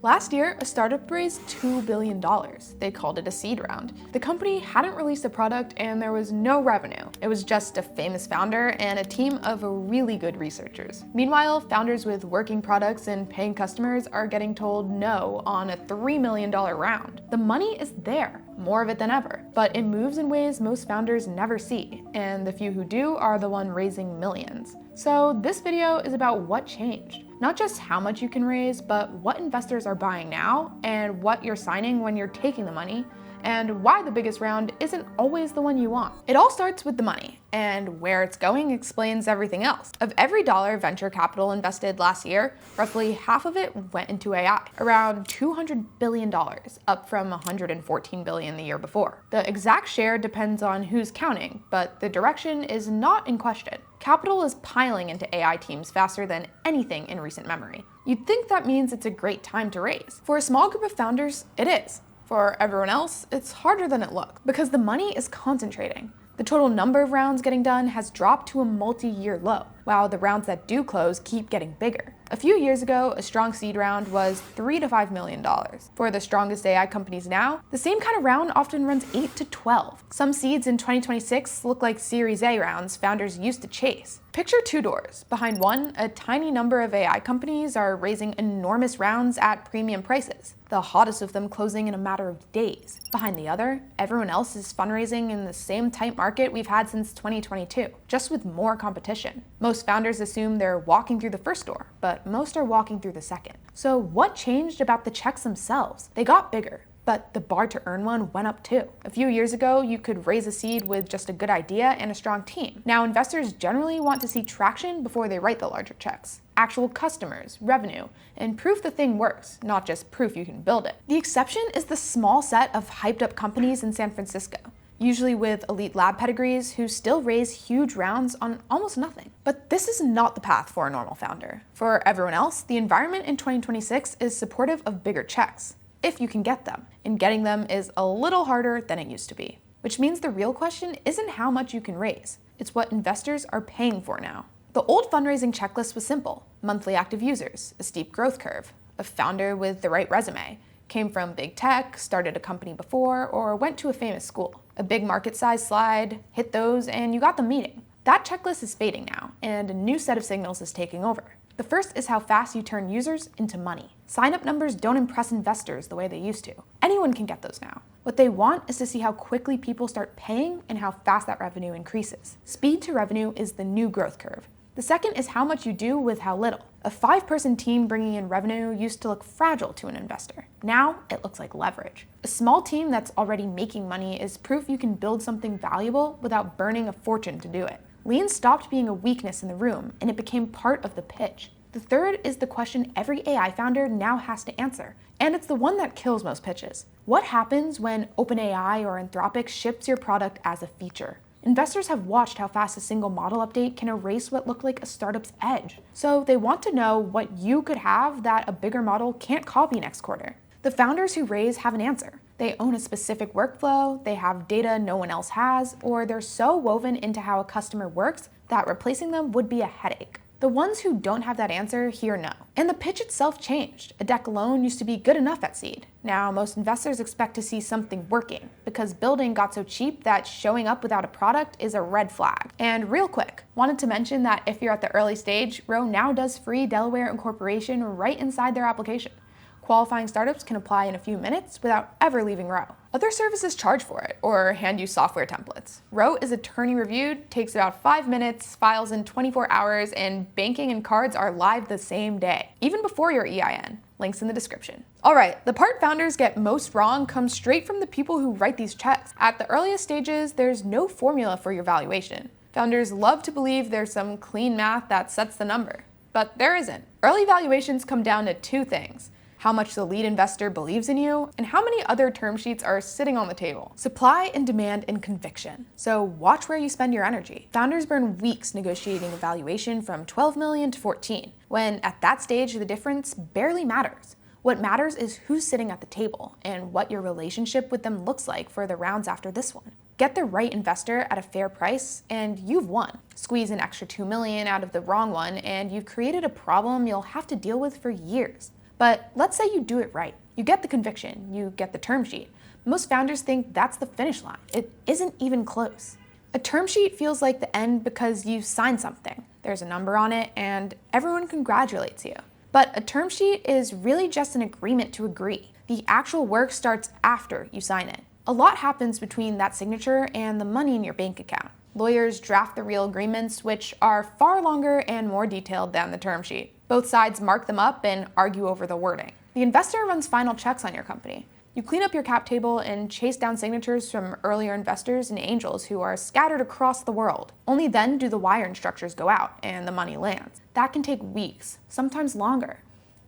Last year, a startup raised $2 billion. They called it a seed round. The company hadn't released a product and there was no revenue. It was just a famous founder and a team of really good researchers. Meanwhile, founders with working products and paying customers are getting told no on a $3 million round. The money is there, more of it than ever, but it moves in ways most founders never see, and the few who do are the one raising millions. So this video is about what changed. Not just how much you can raise, but what investors are buying now, and what you're signing when you're taking the money, and why the biggest round isn't always the one you want. It all starts with the money, and where it's going explains everything else. Of every dollar venture capital invested last year, roughly half of it went into AI, around $200 billion, up from $114 billion the year before. The exact share depends on who's counting, but the direction is not in question. Capital is piling into AI teams faster than anything in recent memory. You'd think that means it's a great time to raise. For a small group of founders, it is. For everyone else, it's harder than it looks, because the money is concentrating. The total number of rounds getting done has dropped to a multi-year low, while the rounds that do close keep getting bigger. A few years ago, a strong seed round was $3 to $5 million. For the strongest AI companies now, the same kind of round often runs 8 to 12. Some seeds in 2026 look like Series A rounds founders used to chase. Picture two doors. Behind one, a tiny number of AI companies are raising enormous rounds at premium prices, the hottest of them closing in a matter of days. Behind the other, everyone else is fundraising in the same tight market we've had since 2022, just with more competition. Most founders assume they're walking through the first door, but most are walking through the second. So what changed about the checks themselves? They got bigger, but the bar to earn one went up too. A few years ago, you could raise a seed with just a good idea and a strong team. Now investors generally want to see traction before they write the larger checks. Actual customers, revenue, and proof the thing works, not just proof you can build it. The exception is the small set of hyped up companies in San Francisco, usually with elite lab pedigrees who still raise huge rounds on almost nothing. But this is not the path for a normal founder. For everyone else, the environment in 2026 is supportive of bigger checks, if you can get them, and getting them is a little harder than it used to be. Which means the real question isn't how much you can raise, it's what investors are paying for now. The old fundraising checklist was simple: monthly active users, a steep growth curve, a founder with the right resume, came from big tech, started a company before, or went to a famous school. A big market size slide, hit those, and you got the meeting. That checklist is fading now, and a new set of signals is taking over. The first is how fast you turn users into money. Sign-up numbers don't impress investors the way they used to. Anyone can get those now. What they want is to see how quickly people start paying and how fast that revenue increases. Speed to revenue is the new growth curve. The second is how much you do with how little. A 5-person team bringing in revenue used to look fragile to an investor. Now it looks like leverage. A small team that's already making money is proof you can build something valuable without burning a fortune to do it. Lean stopped being a weakness in the room, and it became part of the pitch. The third is the question every AI founder now has to answer, and it's the one that kills most pitches. What happens when OpenAI or Anthropic ships your product as a feature? Investors have watched how fast a single model update can erase what looked like a startup's edge. So they want to know what you could have that a bigger model can't copy next quarter. The founders who raise have an answer. They own a specific workflow, they have data no one else has, or they're so woven into how a customer works that replacing them would be a headache. The ones who don't have that answer hear no. And the pitch itself changed. A deck alone used to be good enough at seed. Now most investors expect to see something working, because building got so cheap that showing up without a product is a red flag. And real quick, wanted to mention that if you're at the early stage, 𝐸 now does free Delaware Incorporation right inside their application. Qualifying startups can apply in a few minutes without ever leaving 𝐸. Other services charge for it, or hand you software templates. 𝐸 is attorney reviewed, takes about 5 minutes, files in 24 hours, and banking and cards are live the same day, even before your EIN. Links in the description. All right, the part founders get most wrong comes straight from the people who write these checks. At the earliest stages, there's no formula for your valuation. Founders love to believe there's some clean math that sets the number, but there isn't. Early valuations come down to two things: how much the lead investor believes in you, and how many other term sheets are sitting on the table. Supply and demand and conviction. So watch where you spend your energy. Founders burn weeks negotiating a valuation from 12 million to 14, when at that stage the difference barely matters. What matters is who's sitting at the table and what your relationship with them looks like for the rounds after this one. Get the right investor at a fair price and you've won. Squeeze an extra 2 million out of the wrong one and you've created a problem you'll have to deal with for years. But let's say you do it right. You get the conviction, you get the term sheet. Most founders think that's the finish line. It isn't even close. A term sheet feels like the end because you signed something. There's a number on it and everyone congratulates you. But a term sheet is really just an agreement to agree. The actual work starts after you sign it. A lot happens between that signature and the money in your bank account. Lawyers draft the real agreements, which are far longer and more detailed than the term sheet. Both sides mark them up and argue over the wording. The investor runs final checks on your company. You clean up your cap table and chase down signatures from earlier investors and angels who are scattered across the world. Only then do the wire instructions go out and the money lands. That can take weeks, sometimes longer.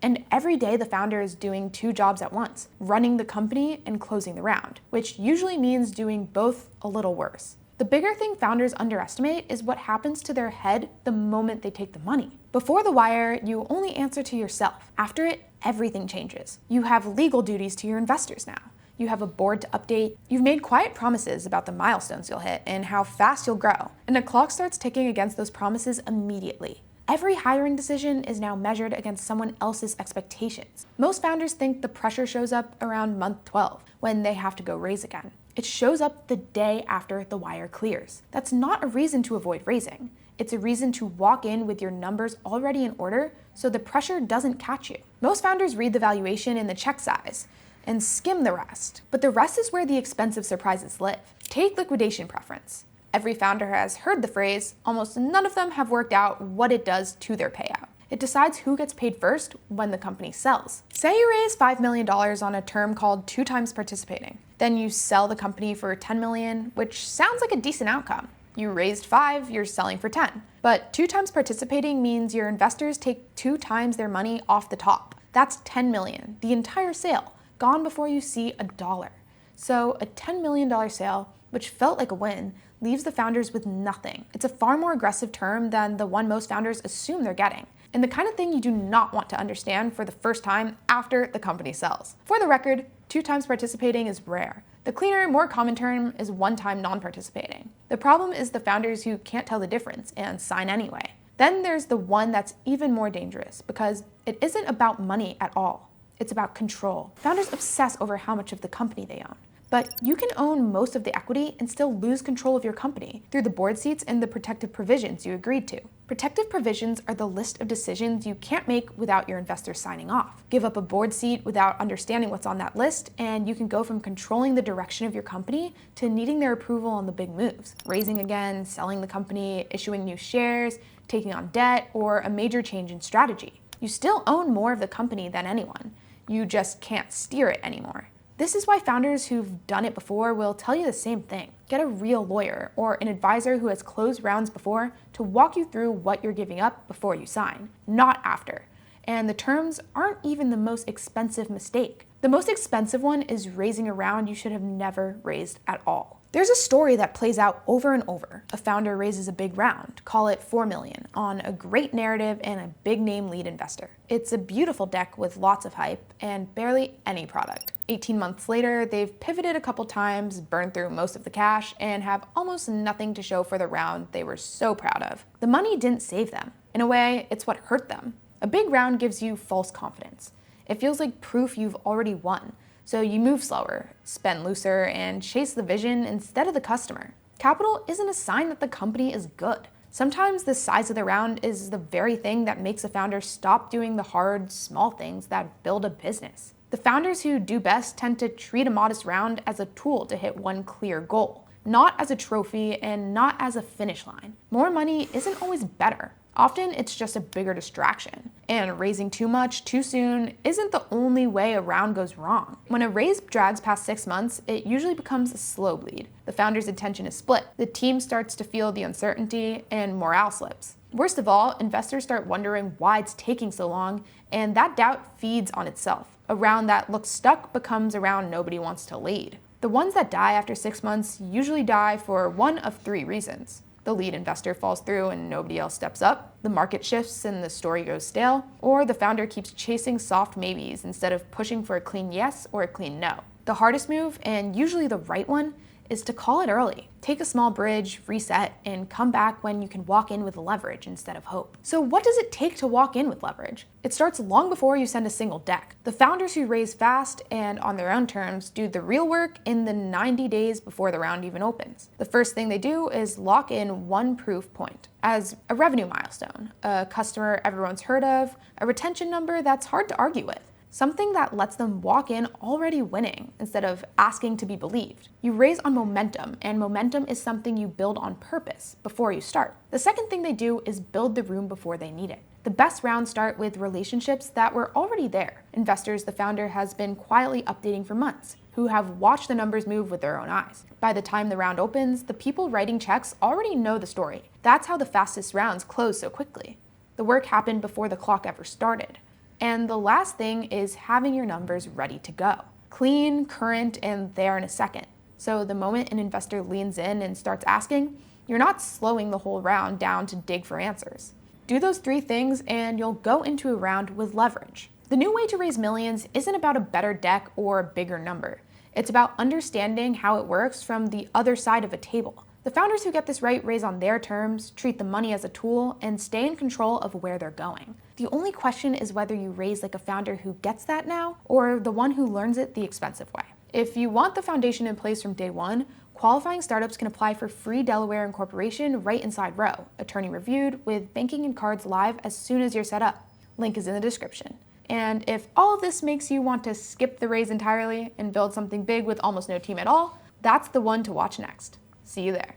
And every day the founder is doing two jobs at once, running the company and closing the round, which usually means doing both a little worse. The bigger thing founders underestimate is what happens to their head the moment they take the money. Before the wire, you only answer to yourself. After it, everything changes. You have legal duties to your investors now. You have a board to update. You've made quiet promises about the milestones you'll hit and how fast you'll grow. And the clock starts ticking against those promises immediately. Every hiring decision is now measured against someone else's expectations. Most founders think the pressure shows up around month 12, when they have to go raise again. It shows up the day after the wire clears. That's not a reason to avoid raising. It's a reason to walk in with your numbers already in order so the pressure doesn't catch you. Most founders read the valuation and the check size and skim the rest. But the rest is where the expensive surprises live. Take liquidation preference. Every founder has heard the phrase, almost none of them have worked out what it does to their payout. It decides who gets paid first when the company sells. Say you raise $5 million on a term called 2 times participating. Then you sell the company for $10 million, which sounds like a decent outcome. You raised 5, you're selling for 10. But 2 times participating means your investors take 2 times their money off the top. That's $10 million, the entire sale, gone before you see a dollar. So a $10 million sale, which felt like a win, leaves the founders with nothing. It's a far more aggressive term than the one most founders assume they're getting, and the kind of thing you do not want to understand for the first time after the company sells. For the record, 2 times participating is rare. The cleaner, more common term is 1 time non-participating. The problem is the founders who can't tell the difference and sign anyway. Then there's the one that's even more dangerous because it isn't about money at all. It's about control. Founders obsess over how much of the company they own. But you can own most of the equity and still lose control of your company through the board seats and the protective provisions you agreed to. Protective provisions are the list of decisions you can't make without your investors signing off. Give up a board seat without understanding what's on that list, and you can go from controlling the direction of your company to needing their approval on the big moves. Raising again, selling the company, issuing new shares, taking on debt, or a major change in strategy. You still own more of the company than anyone. You just can't steer it anymore. This is why founders who've done it before will tell you the same thing. Get a real lawyer or an advisor who has closed rounds before to walk you through what you're giving up before you sign, not after. And the terms aren't even the most expensive mistake. The most expensive one is raising a round you should have never raised at all. There's a story that plays out over and over. A founder raises a big round, call it $4 million, on a great narrative and a big name lead investor. It's a beautiful deck with lots of hype and barely any product. 18 months later, they've pivoted a couple times, burned through most of the cash, and have almost nothing to show for the round they were so proud of. The money didn't save them. In a way, it's what hurt them. A big round gives you false confidence. It feels like proof you've already won. So you move slower, spend looser, and chase the vision instead of the customer. Capital isn't a sign that the company is good. Sometimes the size of the round is the very thing that makes a founder stop doing the hard, small things that build a business. The founders who do best tend to treat a modest round as a tool to hit one clear goal, not as a trophy and not as a finish line. More money isn't always better. Often it's just a bigger distraction. And raising too much too soon isn't the only way a round goes wrong. When a raise drags past 6 months, it usually becomes a slow bleed. The founder's attention is split. The team starts to feel the uncertainty and morale slips. Worst of all, investors start wondering why it's taking so long, and that doubt feeds on itself. A round that looks stuck becomes a round nobody wants to lead. The ones that die after 6 months usually die for one of 3 reasons. The lead investor falls through and nobody else steps up, the market shifts and the story goes stale, or the founder keeps chasing soft maybes instead of pushing for a clean yes or a clean no. The hardest move, and usually the right one, is to call it early. Take a small bridge, reset, and come back when you can walk in with leverage instead of hope. So what does it take to walk in with leverage? It starts long before you send a single deck. The founders who raise fast and on their own terms do the real work in the 90 days before the round even opens. The first thing they do is lock in one proof point as a revenue milestone, a customer everyone's heard of, a retention number that's hard to argue with. Something that lets them walk in already winning instead of asking to be believed. You raise on momentum, and momentum is something you build on purpose before you start. The second thing they do is build the room before they need it. The best rounds start with relationships that were already there. Investors the founder has been quietly updating for months, who have watched the numbers move with their own eyes. By the time the round opens, the people writing checks already know the story. That's how the fastest rounds close so quickly. The work happened before the clock ever started. And the last thing is having your numbers ready to go. Clean, current, and there in a second. So the moment an investor leans in and starts asking, you're not slowing the whole round down to dig for answers. Do those three things and you'll go into a round with leverage. The new way to raise millions isn't about a better deck or a bigger number. It's about understanding how it works from the other side of a table. The founders who get this right raise on their terms, treat the money as a tool, and stay in control of where they're going. The only question is whether you raise like a founder who gets that now, or the one who learns it the expensive way. If you want the foundation in place from day one, qualifying startups can apply for free Delaware Incorporation right inside Row, attorney reviewed, with banking and cards live as soon as you're set up. Link is in the description. And if all of this makes you want to skip the raise entirely and build something big with almost no team at all, that's the one to watch next. See you there.